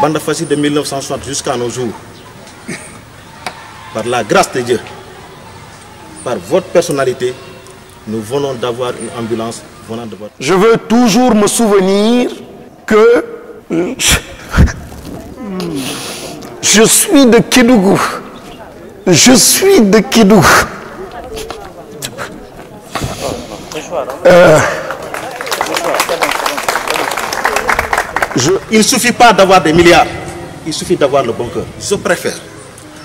Bandafassi de 1960 jusqu'à nos jours, par la grâce de Dieu, par votre personnalité, nous venons d'avoir une ambulance venant de votre... Je veux toujours me souvenir que je suis de Kédougou. Je suis de Kédougou. Il ne suffit pas d'avoir des milliards, il suffit d'avoir le bon cœur. Je préfère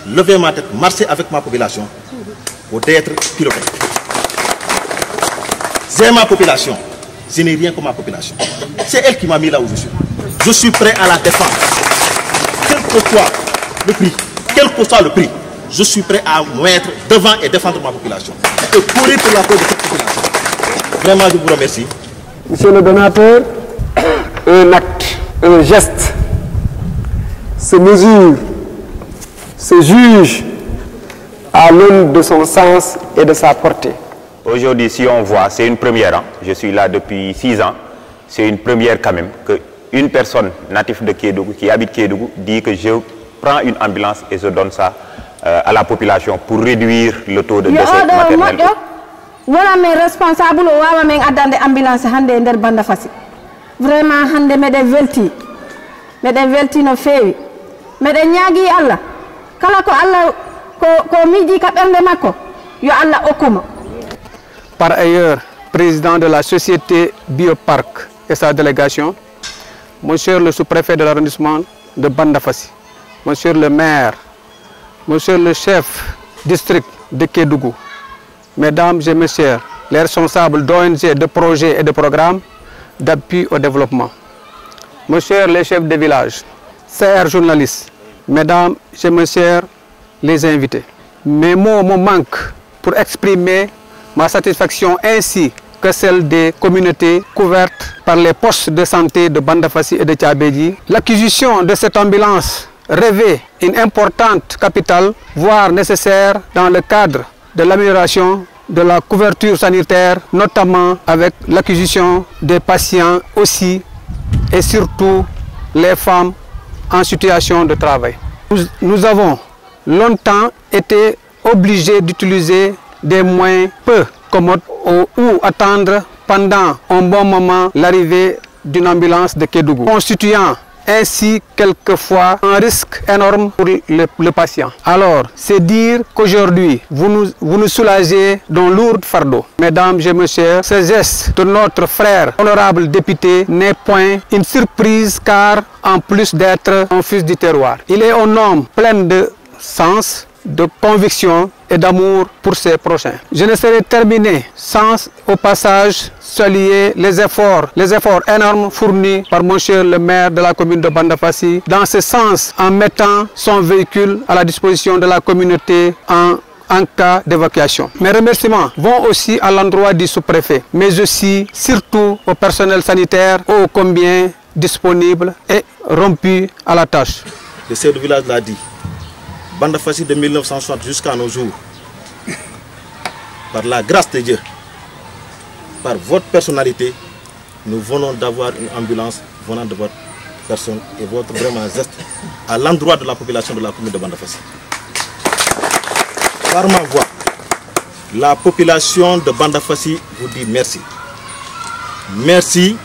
lever ma tête, marcher avec ma population pour d'être piloté. J'ai ma population, je n'ai rien que ma population. C'est elle qui m'a mis là où je suis. Je suis prêt à la défendre. Quel que soit le prix, quel que soit le prix, je suis prêt à me mettre devant et défendre ma population. Et courir pour la cause de cette population. Vraiment, je vous remercie. Monsieur le donateur, un acte, un geste se mesure, se juge à l'aune de son sens et de sa portée. Aujourd'hui, si on voit, c'est une première. Je suis là depuis 6 ans. C'est une première quand même qu'une personne native de Kédougou, qui habite Kédougou, dit que je prends une ambulance et je donne ça à la population pour réduire le taux de décès maternel. Voilà mes responsables ou mes adande ambulance hande der Bandafassi. Vraiment hande meden velti no fewi. Meden ñaagi Allah. Kala ko Allah ko miji ka bernde makko yo Allah okuma. Par ailleurs, président de la société Bioparc et sa délégation, monsieur le sous-préfet de l'arrondissement de Bandafassi, monsieur le maire, monsieur le chef district de Kédougou, mesdames et messieurs, les responsables d'ONG, de projets et de programmes d'appui au développement, monsieur les chefs de village, chers journalistes, mesdames et messieurs les invités. Mes mots me manquent pour exprimer ma satisfaction ainsi que celle des communautés couvertes par les postes de santé de Bandafassi et de Tchabédji. L'acquisition de cette ambulance revêt une importante capitale, voire nécessaire dans le cadre de l'amélioration de la couverture sanitaire, notamment avec l'acquisition des patients aussi et surtout les femmes en situation de travail. Nous avons longtemps été obligés d'utiliser des moyens peu commodes ou attendre pendant un bon moment l'arrivée d'une ambulance de Kédougou, constituant ainsi quelquefois un risque énorme pour le patient. Alors, c'est dire qu'aujourd'hui, vous nous soulagez d'un lourd fardeau. Mesdames et messieurs, ce geste de notre frère honorable député n'est point une surprise car, en plus d'être un fils du terroir, il est un homme plein de sens, de conviction et d'amour pour ses prochains. Je ne saurais terminer sans, au passage, saluer les efforts énormes fournis par monsieur le maire de la commune de Bandafassi dans ce sens en mettant son véhicule à la disposition de la communauté en cas d'évacuation. Mes remerciements vont aussi à l'endroit du sous-préfet, mais aussi surtout au personnel sanitaire ô combien disponible et rompu à la tâche. Le chef de village l'a dit. Bandafassi de 1960 jusqu'à nos jours, par la grâce de Dieu, par votre personnalité, nous venons d'avoir une ambulance venant de votre personne et votre vraiment geste à l'endroit de la population de la commune de Bandafassi. Par ma voix, la population de Bandafassi vous dit merci. Merci.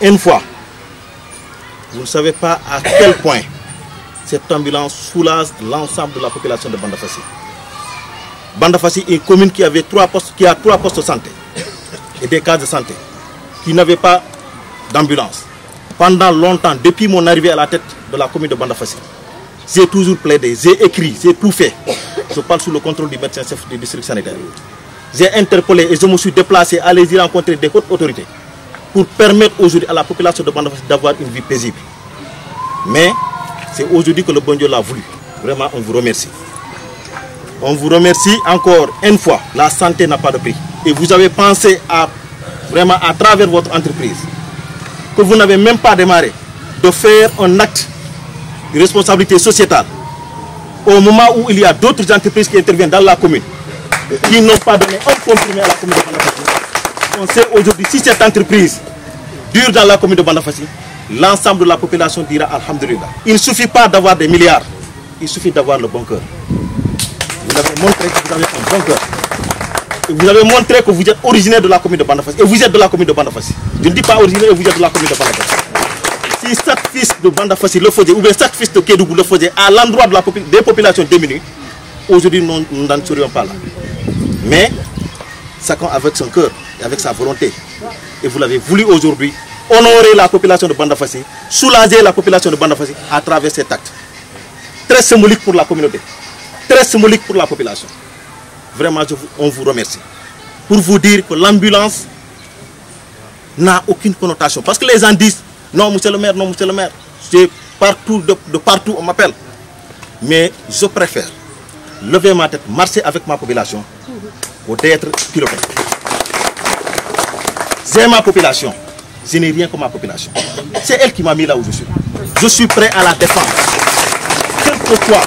Une fois, vous ne savez pas à quel point cette ambulance soulage l'ensemble de la population de Bandafassi. Bandafassi est une commune qui a 3 postes de santé et des cases de santé, qui n'avaient pas d'ambulance. Pendant longtemps, depuis mon arrivée à la tête de la commune de Bandafassi, j'ai toujours plaidé, j'ai écrit, j'ai tout fait. Je parle sous le contrôle du médecin chef du district sanitaire. J'ai interpellé et je me suis déplacé à aller y rencontrer des hautes autorités pour permettre aujourd'hui à la population de Bandafassi d'avoir une vie paisible. Mais c'est aujourd'hui que le bon Dieu l'a voulu. Vraiment, on vous remercie. On vous remercie encore une fois. La santé n'a pas de prix. Et vous avez pensé vraiment à travers votre entreprise que vous n'avez même pas démarré de faire un acte de responsabilité sociétale au moment où il y a d'autres entreprises qui interviennent dans la commune qui n'ont pas donné un comprimé à la commune de Bandafassi. On sait aujourd'hui si cette entreprise dure dans la commune de Bandafassi, l'ensemble de la population dira Alhamdulillah. Il ne suffit pas d'avoir des milliards, il suffit d'avoir le bon cœur. Vous avez montré que vous avez un bon cœur. Et vous avez montré que vous êtes originaire de la commune de Bandafassi. Et vous êtes de la commune de Bandafassi. Je ne dis pas originaire, vous êtes de la commune de Bandafassi. Si chaque fils de Bandafassi le faisait, ou bien chaque fils de Kédougou le faisait à l'endroit des populations diminuées, aujourd'hui nous n'en serions pas là. Mais chacun avec son cœur et avec sa volonté. Et vous l'avez voulu aujourd'hui, honorer la population de Bandafassi, soulager la population de Bandafassi à travers cet acte. Très symbolique pour la communauté, très symbolique pour la population. Vraiment, on vous remercie. Pour vous dire que l'ambulance n'a aucune connotation. Parce que les gens disent, non monsieur le maire, non monsieur le maire. Partout, de partout on m'appelle. Mais je préfère lever ma tête, marcher avec ma population, pour d'être piloté. C'est ma population. Je n'ai rien que ma population. C'est elle qui m'a mis là où je suis. Je suis prêt à la défendre. Quel que soit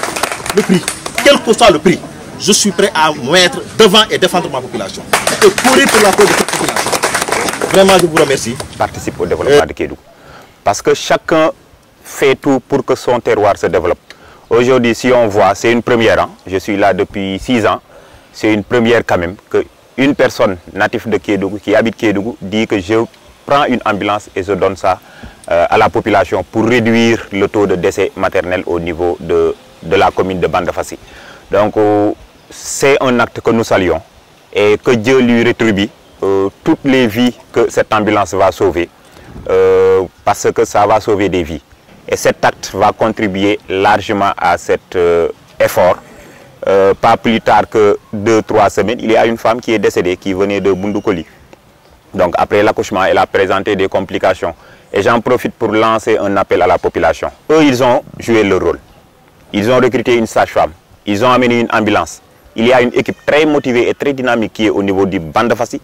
le prix, quel que soit le prix, je suis prêt à me mettre devant et défendre ma population. Et courir pour la cause de cette population. Vraiment, je vous remercie. Je participe au développement de Kédougou. Parce que chacun fait tout pour que son terroir se développe. Aujourd'hui, si on voit, c'est une première. Hein. Je suis là depuis 6 ans. C'est une première quand même qu'une personne native de Kédougou, qui habite Kédougou, dit que je prends une ambulance et je donne ça à la population pour réduire le taux de décès maternel au niveau de la commune de Bandafassi. Donc, c'est un acte que nous saluons et que Dieu lui rétribue toutes les vies que cette ambulance va sauver parce que ça va sauver des vies. Et cet acte va contribuer largement à cet effort. Pas plus tard que 2-3 semaines, il y a une femme qui est décédée qui venait de Bundoukoli. Donc après l'accouchement, elle a présenté des complications. Et j'en profite pour lancer un appel à la population. Eux, ils ont joué leur rôle. Ils ont recruté une sage-femme. Ils ont amené une ambulance. Il y a une équipe très motivée et très dynamique qui est au niveau du Bandafassi,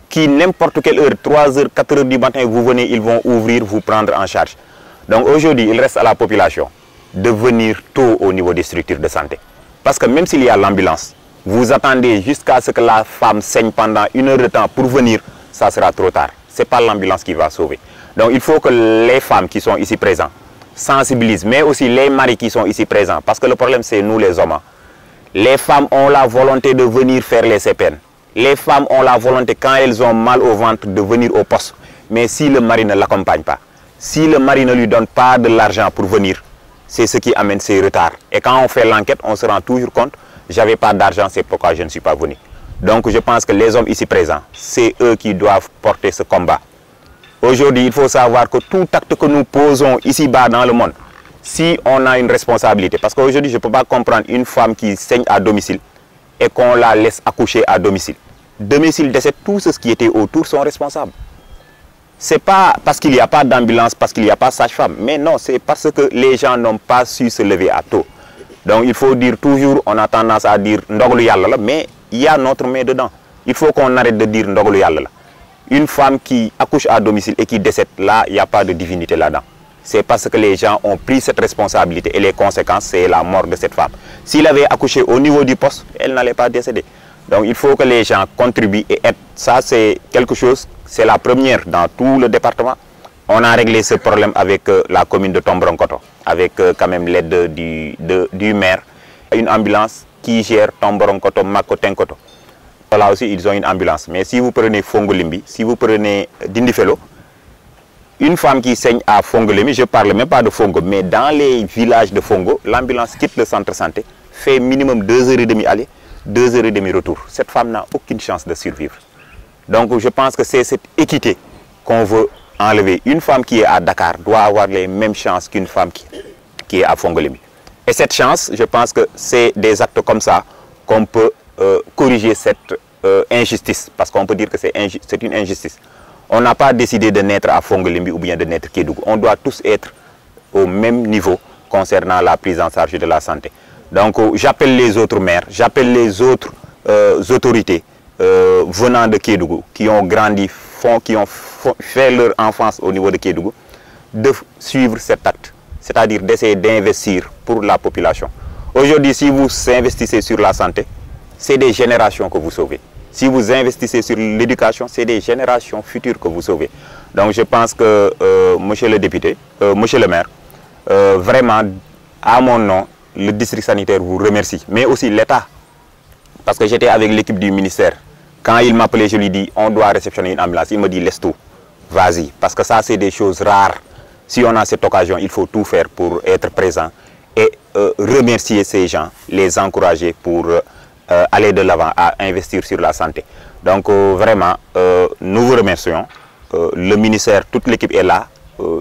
qui n'importe quelle heure, 3h, 4h du matin, vous venez, ils vont ouvrir, vous prendre en charge. Donc aujourd'hui, il reste à la population de venir tôt au niveau des structures de santé. Parce que même s'il y a l'ambulance, vous attendez jusqu'à ce que la femme saigne pendant 1 heure de temps pour venir, ça sera trop tard. Ce n'est pas l'ambulance qui va sauver. Donc il faut que les femmes qui sont ici présentes sensibilisent, mais aussi les maris qui sont ici présents. Parce que le problème, c'est nous les hommes. Les femmes ont la volonté de venir faire les CPN. Les femmes ont la volonté, quand elles ont mal au ventre, de venir au poste. Mais si le mari ne l'accompagne pas, si le mari ne lui donne pas de l'argent pour venir, c'est ce qui amène ces retards. Et quand on fait l'enquête, on se rend toujours compte, j'avais pas d'argent, c'est pourquoi je ne suis pas venu. Donc je pense que les hommes ici présents, c'est eux qui doivent porter ce combat. Aujourd'hui, il faut savoir que tout acte que nous posons ici-bas dans le monde, si on a une responsabilité, parce qu'aujourd'hui, je ne peux pas comprendre une femme qui saigne à domicile et qu'on la laisse accoucher à domicile. Domicile décède, tous ceux qui étaient autour sont responsables. Ce n'est pas parce qu'il n'y a pas d'ambulance, parce qu'il n'y a pas de sage-femme, mais non, c'est parce que les gens n'ont pas su se lever à tôt. Donc il faut dire toujours, on a tendance à dire Ndoglu Yalla, mais il y a notre main dedans. Il faut qu'on arrête de dire Ndoglu Yalla. Une femme qui accouche à domicile et qui décède, là, il n'y a pas de divinité là-dedans. C'est parce que les gens ont pris cette responsabilité et les conséquences, c'est la mort de cette femme. S'il avait accouché au niveau du poste, elle n'allait pas décéder. Donc il faut que les gens contribuent et aident. Ça, c'est quelque chose, c'est la première dans tout le département. On a réglé ce problème avec la commune de Tombronkoto, avec quand même l'aide du maire. Une ambulance qui gère Tombronkoto, Makotenkoto. Là aussi, ils ont une ambulance. Mais si vous prenez Fongolimbi, si vous prenez Dindifelo, une femme qui saigne à Fongolimbi, je ne parle même pas de Fongo, mais dans les villages de Fongo, l'ambulance quitte le centre de santé, fait minimum 2h30 aller, 2h30 retour. Cette femme n'a aucune chance de survivre. Donc je pense que c'est cette équité qu'on veut enlever. Une femme qui est à Dakar doit avoir les mêmes chances qu'une femme qui est à Fongolimbi. Et cette chance, je pense que c'est des actes comme ça qu'on peut corriger cette injustice. Parce qu'on peut dire que c'est une injustice. On n'a pas décidé de naître à Fongolimbi ou bien de naître à Kédougou. On doit tous être au même niveau concernant la prise en charge de la santé. Donc j'appelle les autres maires, j'appelle les autres autorités venant de Kédougou, qui ont grandi, qui ont fait leur enfance au niveau de Kédougou, de suivre cet acte. C'est-à-dire d'essayer d'investir pour la population. Aujourd'hui, si vous investissez sur la santé, c'est des générations que vous sauvez. Si vous investissez sur l'éducation, c'est des générations futures que vous sauvez. Donc je pense que monsieur le député, monsieur le maire, vraiment, à mon nom, le district sanitaire vous remercie, mais aussi l'État. Parce que j'étais avec l'équipe du ministère. Quand il m'appelait, je lui dis, on doit réceptionner une ambulance. Il me dit, laisse tout, vas-y. Parce que ça, c'est des choses rares. Si on a cette occasion, il faut tout faire pour être présent et remercier ces gens, les encourager pour aller de l'avant à investir sur la santé. Donc vraiment, nous vous remercions. Le ministère, toute l'équipe est là.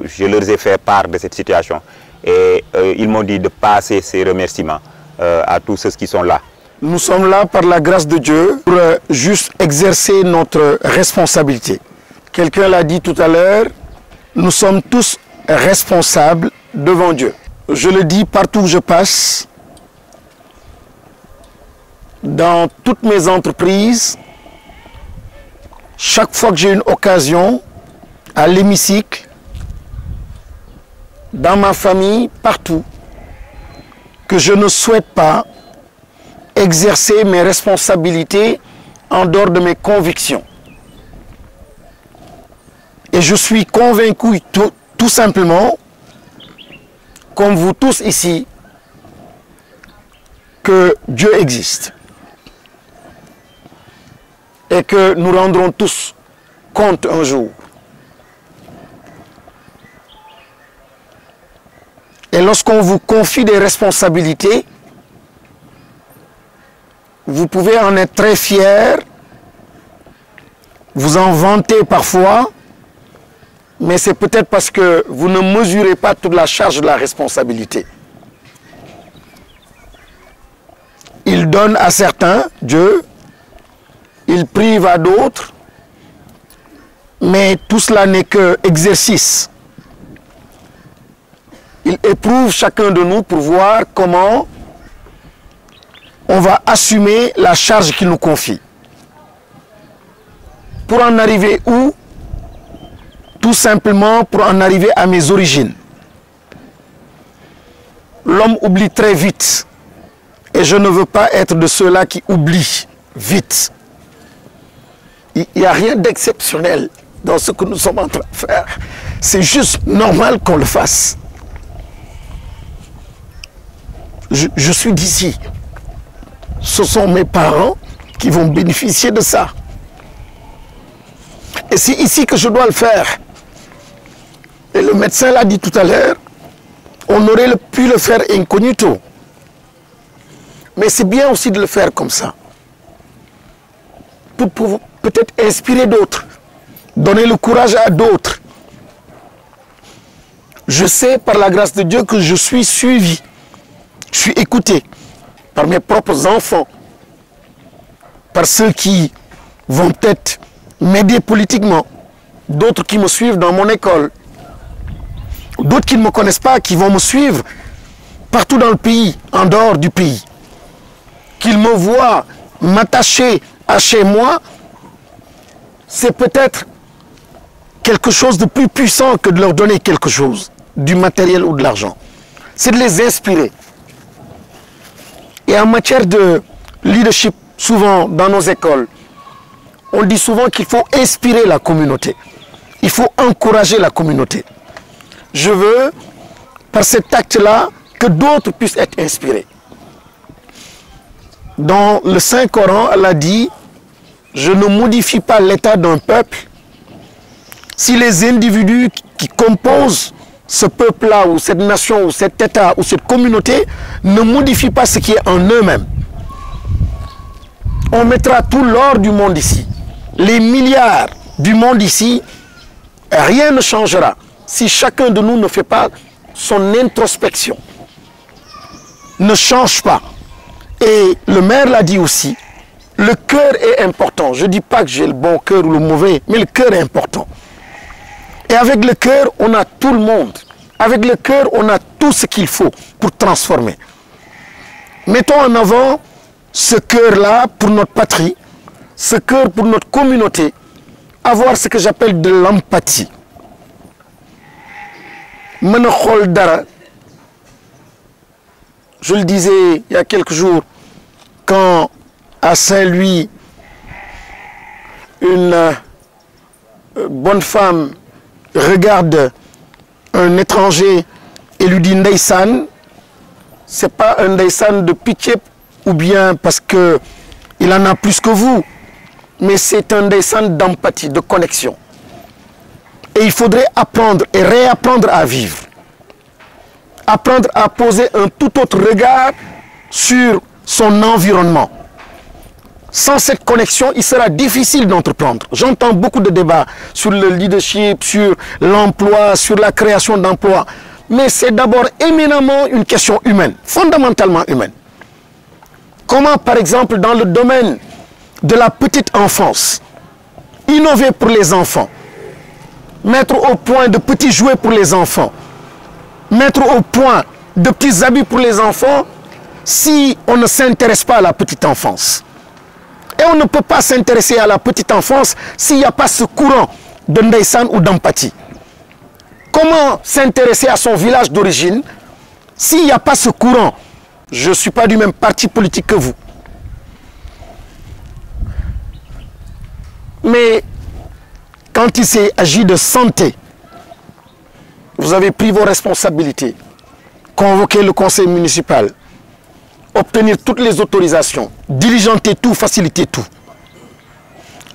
Je leur ai fait part de cette situation et ils m'ont dit de passer ces remerciements à tous ceux qui sont là. Nous sommes là par la grâce de Dieu pour juste exercer notre responsabilité. Quelqu'un l'a dit tout à l'heure, nous sommes tous responsables devant Dieu. Je le dis partout où je passe, dans toutes mes entreprises, chaque fois que j'ai une occasion, à l'hémicycle, dans ma famille, partout, que je ne souhaite pas exercer mes responsabilités en dehors de mes convictions. Et je suis convaincu tout simplement, comme vous tous ici, que Dieu existe. Et que nous rendrons tous compte un jour. Et lorsqu'on vous confie des responsabilités, vous pouvez en être très fier, vous en vanter parfois, mais c'est peut-être parce que vous ne mesurez pas toute la charge de la responsabilité. Il donne à certains, Dieu, il prive à d'autres, mais tout cela n'est que exercice. Il éprouve chacun de nous pour voir comment on va assumer la charge qu'il nous confie. Pour en arriver où? Tout simplement pour en arriver à mes origines. L'homme oublie très vite. Et je ne veux pas être de ceux-là qui oublient vite. Il n'y a rien d'exceptionnel dans ce que nous sommes en train de faire. C'est juste normal qu'on le fasse. Je suis d'ici. Ce sont mes parents qui vont bénéficier de ça. Et c'est ici que je dois le faire. Et le médecin l'a dit tout à l'heure, on aurait pu le faire incognito. Mais c'est bien aussi de le faire comme ça. Pour peut-être inspirer d'autres, donner le courage à d'autres. Je sais par la grâce de Dieu que je suis suivi, je suis écouté par mes propres enfants, par ceux qui vont peut-être m'aider politiquement, d'autres qui me suivent dans mon école, d'autres qui ne me connaissent pas, qui vont me suivre partout dans le pays, en dehors du pays, qu'ils me voient m'attacher à chez moi, c'est peut-être quelque chose de plus puissant que de leur donner quelque chose, du matériel ou de l'argent. C'est de les inspirer. Et en matière de leadership, souvent dans nos écoles, on dit souvent qu'il faut inspirer la communauté. Il faut encourager la communauté. Je veux, par cet acte-là, que d'autres puissent être inspirés. Dans le Saint-Coran, Allah dit, je ne modifie pas l'état d'un peuple si les individus qui composent ce peuple-là, ou cette nation, ou cet état, ou cette communauté, ne modifient pas ce qui est en eux-mêmes. On mettra tout l'or du monde ici, les milliards du monde ici, rien ne changera si chacun de nous ne fait pas son introspection, ne change pas. Et le maire l'a dit aussi, le cœur est important. Je ne dis pas que j'ai le bon cœur ou le mauvais, mais le cœur est important. Et avec le cœur, on a tout le monde. Avec le cœur, on a tout ce qu'il faut pour transformer. Mettons en avant ce cœur-là pour notre patrie, ce cœur pour notre communauté, avoir ce que j'appelle de l'empathie. Je le disais il y a quelques jours, quand à Saint-Louis, une bonne femme regarde un étranger et lui dit Ndeysaan, c'est pas un Ndeysaan de pitié ou bien parce que il en a plus que vous, mais c'est un Ndeysaan d'empathie, de connexion. Et il faudrait apprendre et réapprendre à vivre. Apprendre à poser un tout autre regard sur son environnement. Sans cette connexion, il sera difficile d'entreprendre. J'entends beaucoup de débats sur le leadership, sur l'emploi, sur la création d'emplois. Mais c'est d'abord éminemment une question humaine, fondamentalement humaine. Comment, par exemple, dans le domaine de la petite enfance, innover pour les enfants, mettre au point de petits jouets pour les enfants, mettre au point de petits habits pour les enfants, si on ne s'intéresse pas à la petite enfance. Et on ne peut pas s'intéresser à la petite enfance s'il n'y a pas ce courant de Ndeysaan ou d'empathie. Comment s'intéresser à son village d'origine s'il n'y a pas ce courant? Je ne suis pas du même parti politique que vous. Mais quand il s'agit de santé, vous avez pris vos responsabilités, convoqué le conseil municipal, obtenir toutes les autorisations, diligenter tout, faciliter tout.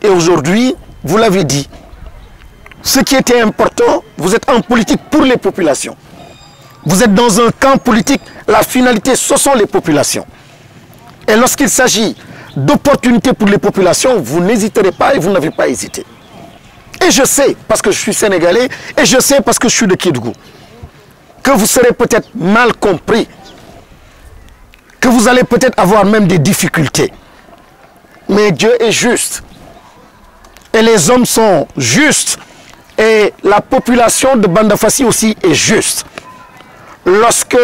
Et aujourd'hui, vous l'avez dit, ce qui était important, vous êtes en politique pour les populations. Vous êtes dans un camp politique, la finalité, ce sont les populations. Et lorsqu'il s'agit d'opportunités pour les populations, vous n'hésiterez pas et vous n'avez pas hésité. Et je sais, parce que je suis sénégalais, et je sais parce que je suis de Kédougou, que vous serez peut-être mal compris, que vous allez peut-être avoir même des difficultés. Mais Dieu est juste. Et les hommes sont justes. Et la population de Bandafassi aussi est juste. Lorsque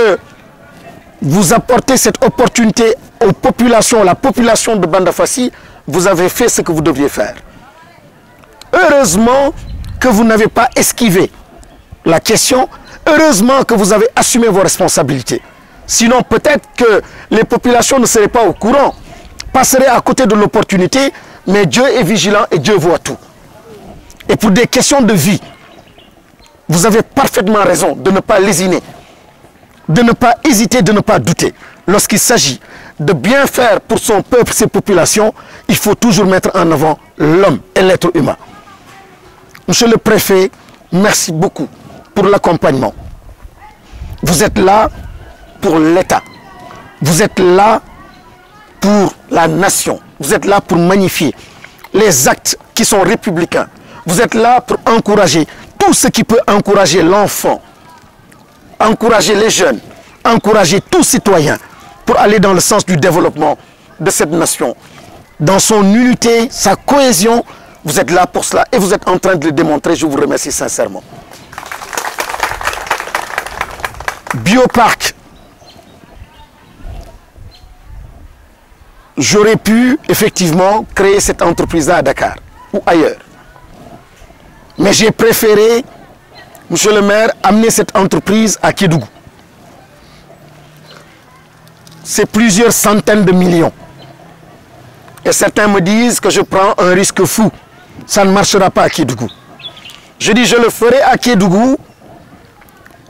vous apportez cette opportunité aux populations, la population de Bandafassi, vous avez fait ce que vous deviez faire. Heureusement que vous n'avez pas esquivé la question. Heureusement que vous avez assumé vos responsabilités. Sinon, peut-être que les populations ne seraient pas au courant, passeraient à côté de l'opportunité, mais Dieu est vigilant et Dieu voit tout. Et pour des questions de vie, vous avez parfaitement raison de ne pas lésiner, de ne pas hésiter, de ne pas douter. Lorsqu'il s'agit de bien faire pour son peuple, ses populations, il faut toujours mettre en avant l'homme et l'être humain. Monsieur le préfet, merci beaucoup pour l'accompagnement. Vous êtes là pour l'État. Vous êtes là pour la nation. Vous êtes là pour magnifier les actes qui sont républicains. Vous êtes là pour encourager tout ce qui peut encourager l'enfant, encourager les jeunes, encourager tout citoyen pour aller dans le sens du développement de cette nation. Dans son unité, sa cohésion, vous êtes là pour cela et vous êtes en train de le démontrer. Je vous remercie sincèrement. Bioparc. J'aurais pu effectivement créer cette entreprise-là à Dakar ou ailleurs. Mais j'ai préféré, monsieur le maire, amener cette entreprise à Kédougou. C'est plusieurs centaines de millions. Et certains me disent que je prends un risque fou. Ça ne marchera pas à Kédougou. Je dis je le ferai à Kédougou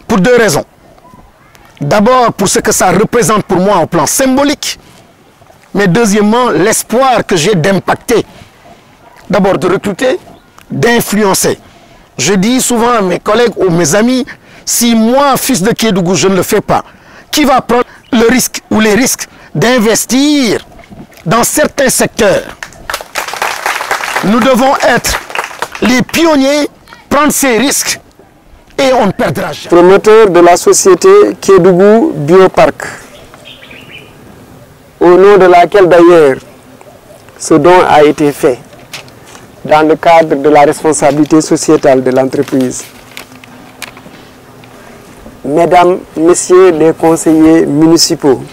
pour deux raisons. D'abord pour ce que ça représente pour moi au plan symbolique. Mais deuxièmement, l'espoir que j'ai d'impacter. D'abord de recruter, d'influencer. Je dis souvent à mes collègues ou mes amis, si moi, fils de Kédougou, je ne le fais pas, qui va prendre le risque ou les risques d'investir dans certains secteurs? Nous devons être les pionniers, prendre ces risques et on ne perdra jamais. Promoteur de la société Kédougou Bioparc, au nom de laquelle d'ailleurs ce don a été fait dans le cadre de la responsabilité sociétale de l'entreprise. Mesdames, Messieurs les conseillers municipaux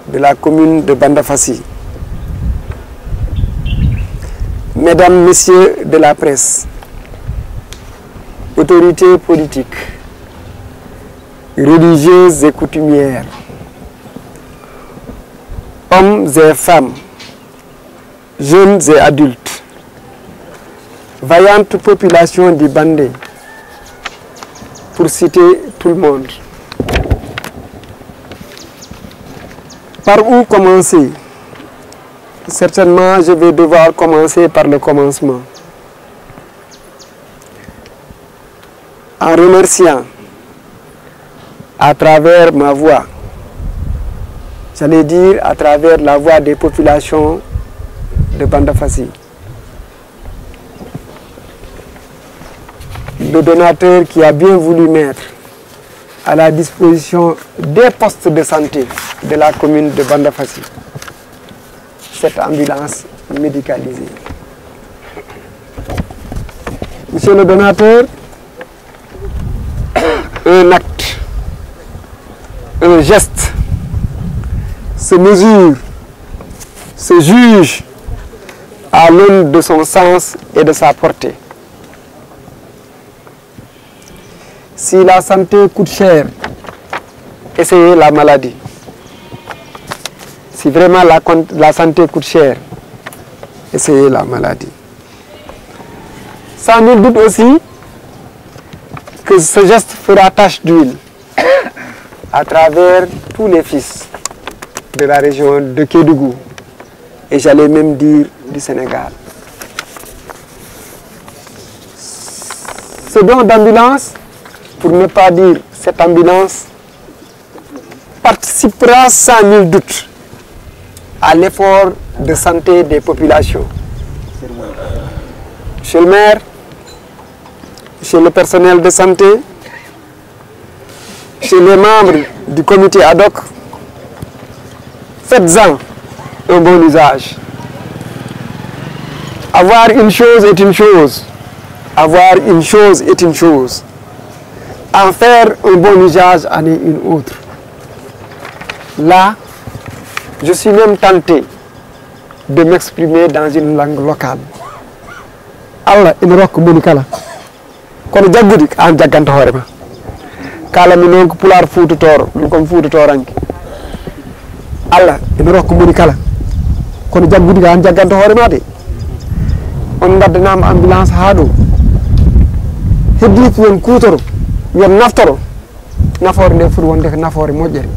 de la commune de Bandafassi, Mesdames, Messieurs de la presse, autorités politiques, religieuses et coutumières, hommes et femmes, jeunes et adultes, vaillante population du Bandé, pour citer tout le monde. Par où commencer? Certainement, je vais devoir commencer par le commencement. En remerciant à travers ma voix, j'allais dire à travers la voix des populations de Bandafassi, le donateur qui a bien voulu mettre à la disposition des postes de santé de la commune de Bandafassi cette ambulance médicalisée. Monsieur le donateur, un acte, un geste se mesure, se juge à l'aune de son sens et de sa portée. Si la santé coûte cher, essayez la maladie. Si vraiment la santé coûte cher, essayez la maladie. Sans nul doute aussi que ce geste fera tache d'huile à travers tous les fils de la région de Kédougou et j'allais même dire du Sénégal. Ce don d'ambulance, pour ne pas dire cette ambulance, participera sans nul doute à l'effort de santé des populations. Monsieur le maire, monsieur le personnel de santé, chez les membres du comité ad hoc, faites-en un bon usage. Avoir une chose est une chose. Avoir une chose est une chose. En faire un bon usage en est une autre. Là, je suis même tenté de m'exprimer dans une langue locale. Allah ina rokko moni kala kono jaggudi an jagganta hoore ma kala mi non ko pular fuututoro ɗum kom fuututoranke Allah ina rokko moni kala kono jaggudi an jagganta hoore ma de on gaddanama ambulance ha ɗo hedditi yon kutoro yon naftoro nafoore nde foti wonde ko nafoore moƴƴere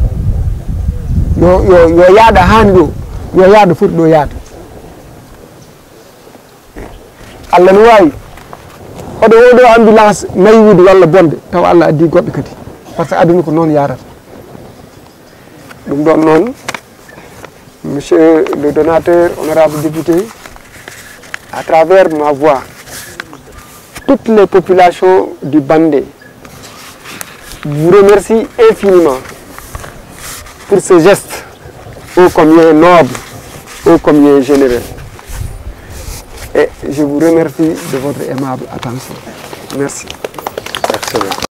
yo yaada hani ɗo yo yaada foti ɗo yaada Allah no wawi oɗo oɗo ambulance naywude walla bonde taw Allah addi goɗɗo kadi par ce que aduna ko noon yarata ɗum ɗon noon monsieur le donateur honorable député à travers ma voix toutes les populations du Bandé vous remercie infiniment pour ce geste ô combien noble, ô combien généreux. Et je vous remercie de votre aimable attention. Merci. Merci.